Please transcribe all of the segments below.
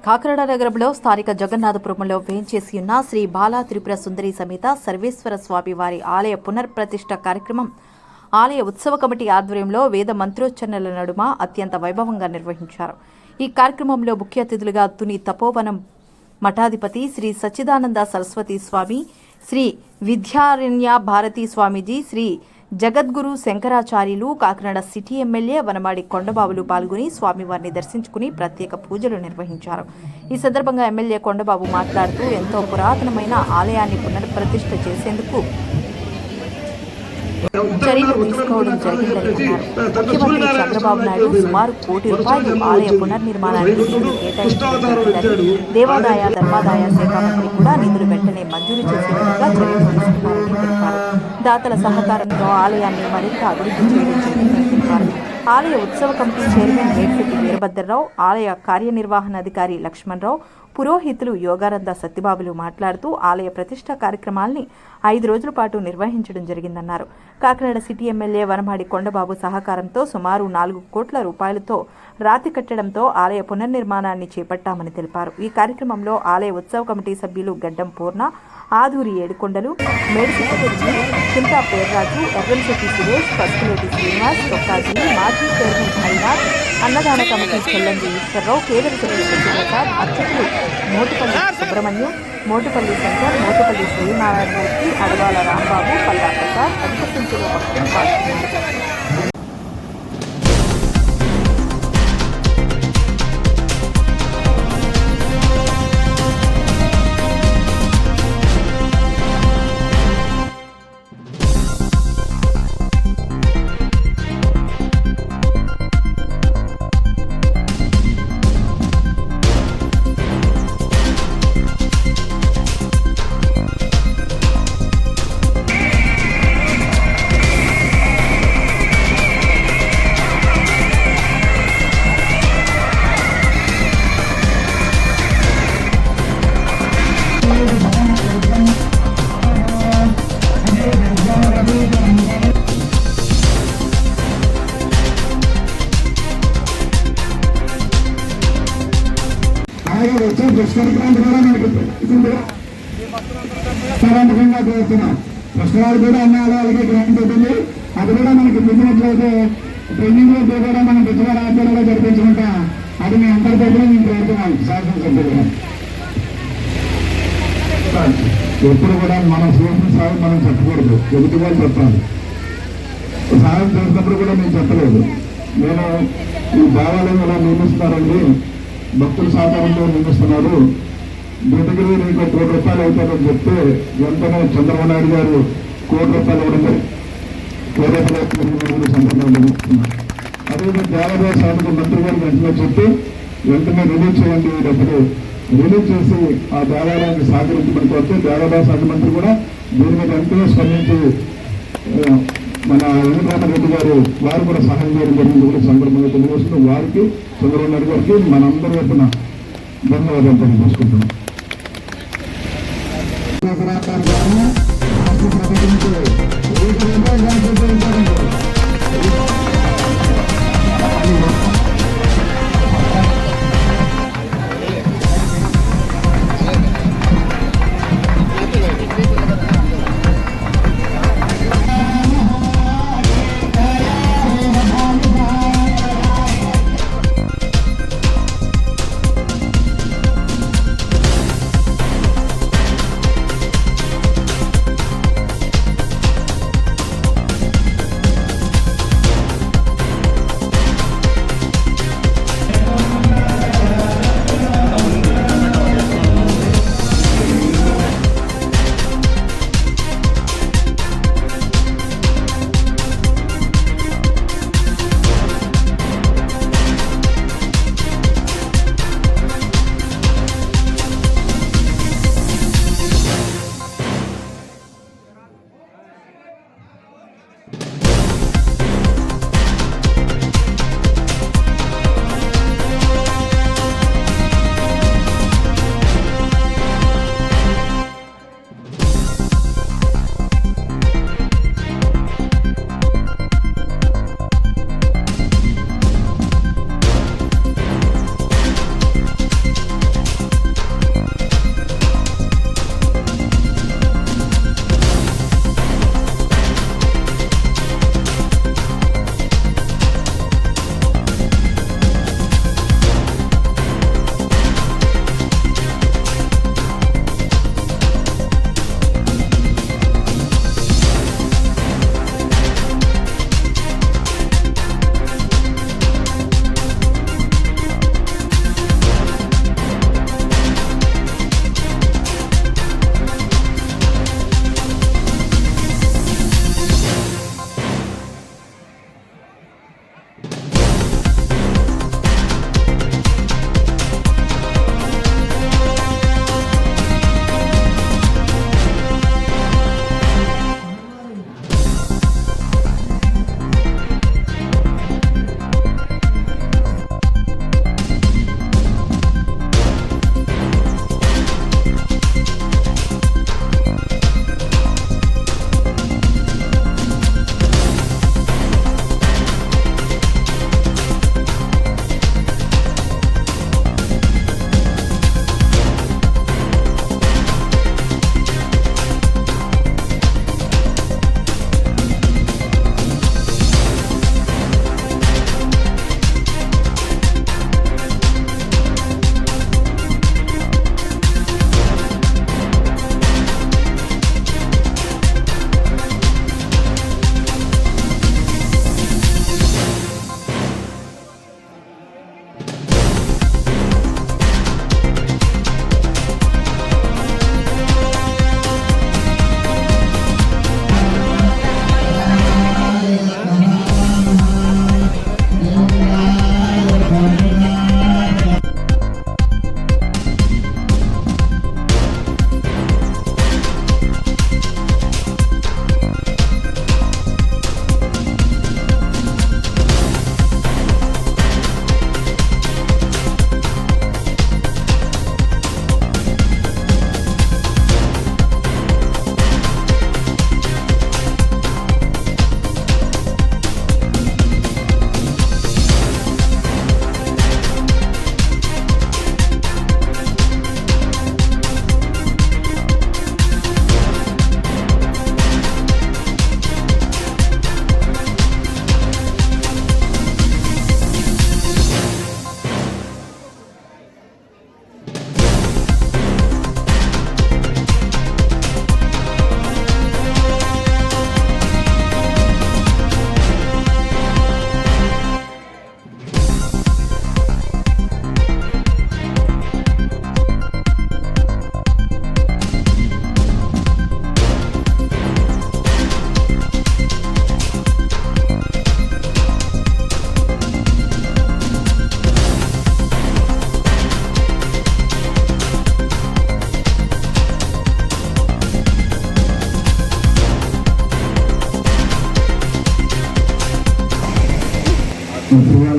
కాకినాడ నగరంలో స్థానిక జగన్నాథపురంలో వేంచేసి ఉన్న శ్రీ బాలా త్రిపుర సుందరి సమేత సర్వేశ్వర స్వామి వారి ఆలయ పునర్ప్రతిష్ఠ కార్యక్రమం ఆలయ ఉత్సవ కమిటీ ఆధ్వర్యంలో వేద మంత్రోచ్చరణల నడుమ అత్యంత వైభవంగా నిర్వహించారు. ఈ కార్యక్రమంలో ముఖ్య అతిథులుగా తుని తపోవనం మఠాధిపతి శ్రీ సచ్చిదానంద సరస్వతి స్వామి, శ్రీ విద్యారణ్య భారతీ స్వామీజీ, శ్రీ జగద్గురు శంకరాచార్యులు, కాకినాడ సిటీ ఎమ్మెల్యే వనమాడి కొండబాబులు పాల్గొని స్వామివారిని దర్శించుకుని ప్రత్యేక పూజలు నిర్వహించారు. ఈ సందర్భంగా ఎమ్మెల్యే కొండబాబు మాట్లాడుతూ ఎంతో పురాతనమైన ఆలయాన్ని పునఃప్రతిష్ఠ చేసేందుకు చర్యలు తీసుకోవడం జరిగిందని అన్నారు. ముఖ్యమంత్రి చంద్రబాబు నాయుడు సుమారు ₹1 కోటి ఆలయ పునర్నిర్మాణానికి నిధులు కేటాయించడం జరిగిందని, దేవాదాయ ధర్మాదాయ శాఖ మంత్రి కూడా నిధులు వెంటనే మంజూరు చేసే విధంగా చర్యలు తీసుకున్నారని తెలిపారు. దాతల సహకారంతో ఆలయాన్ని మరింత అభివృద్ధి చేయడం జరిగిందని తెలిపారు. ఆలయ ఉత్సవ కమిటీ చైర్మన్ మేడ్శెట్టి వీరభద్రరావు, ఆలయ కార్యనిర్వహణాధికారి లక్ష్మణరావు, పురోహితులు యోగానంద సత్యబాబులు మాట్లాడుతూ ఆలయ ప్రతిష్ఠ కార్యక్రమాల్ని 5 రోజుల పాటు నిర్వహించడం జరిగిందన్నారు. కాకినాడ సిటీ ఎమ్మెల్యే వనమాడి కొండబాబు సహకారంతో సుమారు ₹4 కోట్ల రాతి కట్టడంతో ఆలయ పునర్నిర్మాణాన్ని చేపట్టామని తెలిపారు. ఈ కార్యక్రమంలో ఆలయ ఉత్సవ కమిటీ సభ్యులు గడ్డం పూర్ణ, ఆదూరి ఏడుకొండలు, మేడిశెట్టి చింతా పేర్రాజు, ఎర్రంశెట్టి సురేష్, పసుపులేటి శ్రీనివాస్, తొక్కాజీ, మాజీ చైర్మన్ హరినాథ్, అన్నదాన కమిటీ చెల్లంది ఈశ్వరరావు, కేదరశెట్టి సత్యప్రసాద్, అర్చకులు మోటుపల్లి సుబ్రహ్మణ్యం, మోటుపల్లి శంకర్, మోటుపల్లి శ్రీనారాయణమూర్తి, అడవాల రాంబాబు, పల్లా ప్రసాద్ అధిక సంఖ్యలో భక్తులు పాల్గొన్నారు. పుస్తకాలు కూడా అన్నాడు, అలాగే గ్రాంట్ ఉంటుంది. అది కూడా మనకి పొందినట్లయితే ట్రైనింగ్ లో కూడా మనం బుద్ధవారి ఆధ్వర్యంలో జరిపించుకుంటా. అది మీ అందరి దగ్గర మేము కోరుతున్నాం. శాసనసభ్యులుగా ఎప్పుడు కూడా మనం చేసిన సాయం మనం చెప్పకూడదు, ఎదుటి వాళ్ళు చెప్పాలి. సాయం చేసినప్పుడు కూడా మేము చెప్పలేదు. నేను ఈ దేవాలయం ఎలా నిర్మిస్తున్నారండి, భక్తుల సహకారంతో నిర్మిస్తున్నారు, బ్రతికి నీకు ₹1 అవుతారని చెప్తే వెంటనే చంద్రబాబు నాయుడు గారు ₹1 ఇవ్వడం సందర్భంగా నిర్మిస్తున్నారు. అదేవిధంగా దేవాదాయ శాఖ మంత్రి గారు వెంటనే చెప్పి వెంటనే రిలీజ్ చేయండి, డబ్బులు రిలీజ్ చేసి ఆ దేవాలయాన్ని సహకరించమని కోరితే దేవాదాయ శాఖ మంత్రి కూడా దీని మీద వెంటనే స్పందించి మన వెంకటరామరెడ్డి గారు వారు కూడా సహాయం చేయడం జరిగింది. కూడా సందర్భంగా తెలియజేస్తూ వారికి చంద్రబాబు నాయుడు గారికి మనందరి వైపున ధన్యవాదాలు తెలియజేసుకుంటున్నాం.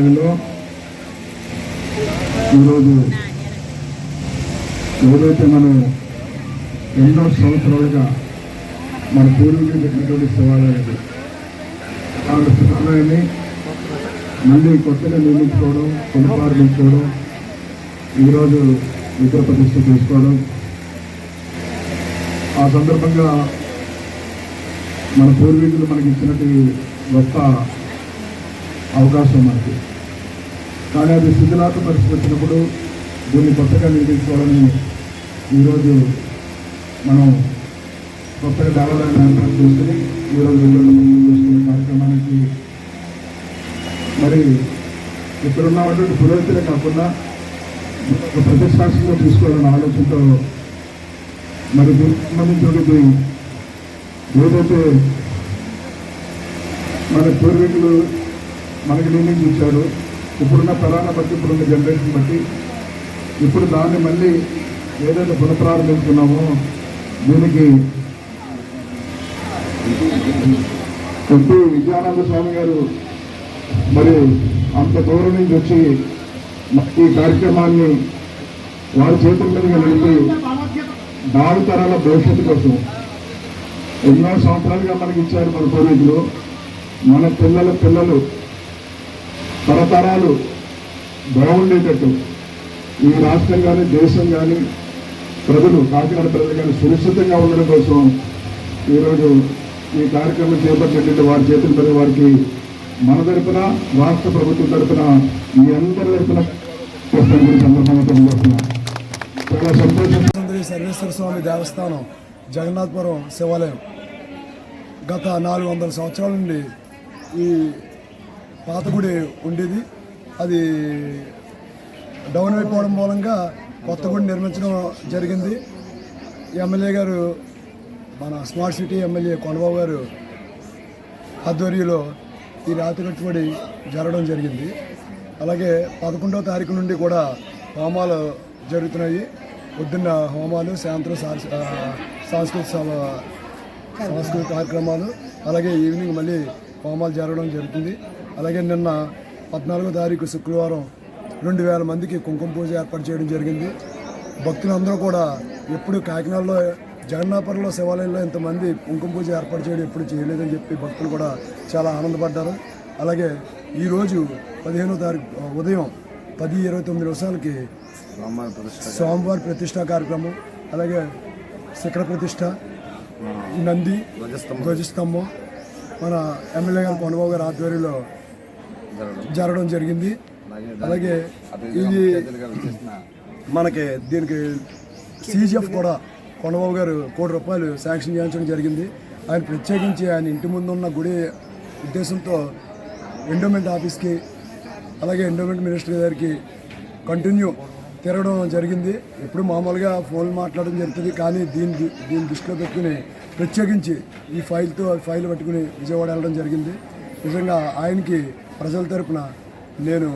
దేవాలయంలో ఈరోజు ఏదైతే మనం ఎన్నో సంవత్సరాలుగా మన పూర్వీకులు పెట్టినటువంటి శివాలయాలు అలాంటి శివాలయాన్ని మళ్ళీ కొత్తగా నిర్మించుకోవడం పునఃప్రారంభించుకోవడం ఈరోజు విగ్రహ ప్రతిష్ఠ చేసుకోవడం ఆ సందర్భంగా మన పూర్వీకులు మనకి ఇచ్చినట్టు గొప్ప అవకాశం మనకి. కానీ అది శిథిలాత పరిస్థితి వచ్చినప్పుడు దీన్ని కొత్తగా నిర్మించుకోవాలని ఈరోజు మనం కొత్తగా దేవాలయాన్ని ఏర్పాటు చేసుకుని ఈరోజు చేసుకునే కార్యక్రమానికి మరి ఇక్కడున్నటువంటి పురోహితులే కాకుండా ఒక ప్రతిష్టాంశంగా తీసుకోవాలన్న ఆలోచనతో మరి దీనికి సంబంధించినటువంటి ఏదైతే మన పూర్వీకులు మనకి నిర్ణయం ఇచ్చారు, ఇప్పుడున్న తరాన్ని బట్టి ఇప్పుడున్న జనరేషన్ బట్టి ఇప్పుడు దాన్ని మళ్ళీ ఏదైతే పునఃప్రారంభించుకున్నామో దీనికి ఎంపీ విజయానంద స్వామి గారు మరి అంత దూరం నుంచి వచ్చి ఈ కార్యక్రమాన్ని వారి చేతుల మీదుగా నిలిపి భావితరాల భవిష్యత్తు కోసం ఎన్నో సంవత్సరాలుగా మనకి ఇచ్చారు మన పూర్వీకులు. మన పిల్లలు తరతరాలు బాగుండేటట్టు ఈ రాష్ట్రం కానీ దేశం కానీ ప్రజలు కాకినాడ ప్రజలు కానీ సురక్షితంగా ఉండడం కోసం ఈరోజు ఈ కార్యక్రమం చేపట్టినటువంటి వారి చేతుల మీద వారికి మన తరపున రాష్ట్ర ప్రభుత్వం తరపున మీ అందరి తరపున సందర్భంగా తెలియజేస్తున్నాం. చాలా సంతోషం. సర్వేశ్వర స్వామి దేవస్థానం జగన్నాథపురం శివాలయం గత 400 సంవత్సరాల నుండి ఈ పాత గుడి ఉండేది. అది డౌన్ అయిపోవడం మూలంగా కొత్త గుడి నిర్మించడం జరిగింది. ఎమ్మెల్యే గారు మన స్మార్ట్ సిటీ ఎమ్మెల్యే కొండబాబు గారు ఆధ్వర్యంలో ఈ రాతి కట్టుబడి జరగడం జరిగింది. అలాగే 11వ తారీఖు నుండి కూడా హోమాలు జరుగుతున్నాయి. పొద్దున్న హోమాలు, సాయంత్రం సాంస్కృతిక కార్యక్రమాలు, అలాగే ఈవినింగ్ మళ్ళీ హోమాలు జరగడం జరుగుతుంది. అలాగే నిన్న 14వ తారీఖు శుక్రవారం 2000 మందికి కుంకుమ పూజ ఏర్పాటు చేయడం జరిగింది. భక్తులందరూ కూడా ఎప్పుడు కాకినాడలో జగన్నాథపురంలో శివాలయంలో ఇంతమంది కుంకుమ పూజ ఏర్పాటు చేయడం ఎప్పుడు చేయలేదని చెప్పి భక్తులు కూడా చాలా ఆనందపడ్డారు. అలాగే ఈరోజు 15వ తారీఖు ఉదయం 10:29 నిమిషాలకి స్వామివారి ప్రతిష్టా కార్యక్రమం, అలాగే శిఖర ప్రతిష్ట, నంది ధ్వజస్తంభం మన ఎమ్మెల్యే గారు కొండబాబు గారి ఆధ్వర్యంలో జరగడం జరిగింది. అలాగే ఇది మనకి దీనికి CGF కూడా కొండబాబు గారు ₹1 కోటి శాంక్షన్ చేయించడం జరిగింది. ఆయన ప్రత్యేకించి ఆయన ఇంటి ముందు ఉన్న గుడి ఉద్దేశంతో ఎండోమెంట్ ఆఫీస్కి అలాగే ఎండోమెంట్ మినిస్టర్ గారికి కంటిన్యూ తిరగడం జరిగింది. ఇప్పుడు మామూలుగా ఫోన్లు మాట్లాడడం జరుగుతుంది, కానీ దీన్ని దృష్టిలో పెట్టుకుని ప్రత్యేకించి ఈ ఫైల్ పట్టుకుని విజయవాడ వెళ్ళడం జరిగింది. నిజంగా ఆయనకి ప్రజల తరపున నేను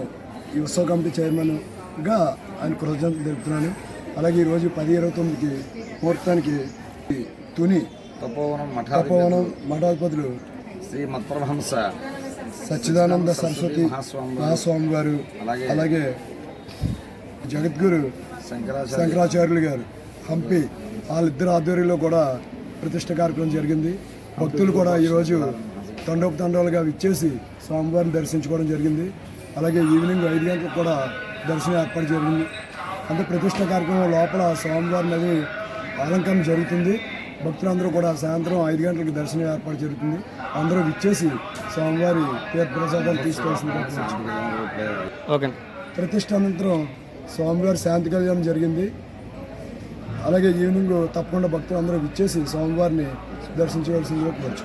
ఈ ఉత్సవ కమిటీ చైర్మన్గా ఆయన కృతజ్ఞతలు తెలుపుతున్నాను. అలాగే ఈరోజు 10:29కి ముహూర్తానికి తుని తపోవనం మఠాధిపతులు శ్రీ మత్పరమహంస సచ్చిదానంద సరస్వతి మహాస్వామి గారు, అలాగే జగద్గురు శంకరాచార్యులు గారు హంపి వాళ్ళిద్దరు ఆధ్వర్యంలో కూడా ప్రతిష్ట కార్యక్రమం జరిగింది. భక్తులు కూడా ఈరోజు తండోపతండాలుగా విచ్చేసి స్వామివారిని దర్శించుకోవడం జరిగింది. అలాగే ఈవినింగ్ 5 గంటలకు కూడా దర్శనం ఏర్పాటు జరిగింది. అంటే ప్రతిష్ట కార్యక్రమం లోపల స్వామివారిని అది అలంకరణ జరుగుతుంది. భక్తులందరూ కూడా సాయంత్రం 5 గంటలకు దర్శనం ఏర్పాటు జరుగుతుంది. అందరూ విచ్చేసి స్వామివారి తీర్థప్రసాదాలు తీసుకోవాల్సింది. ప్రతిష్ట అనంతరం స్వామివారి శాంతి కళ్యాణం జరిగింది. అలాగే ఈవినింగ్ తప్పకుండా భక్తులు అందరూ విచ్చేసి స్వామివారిని దర్శించవలసిందిగా కోరుచు.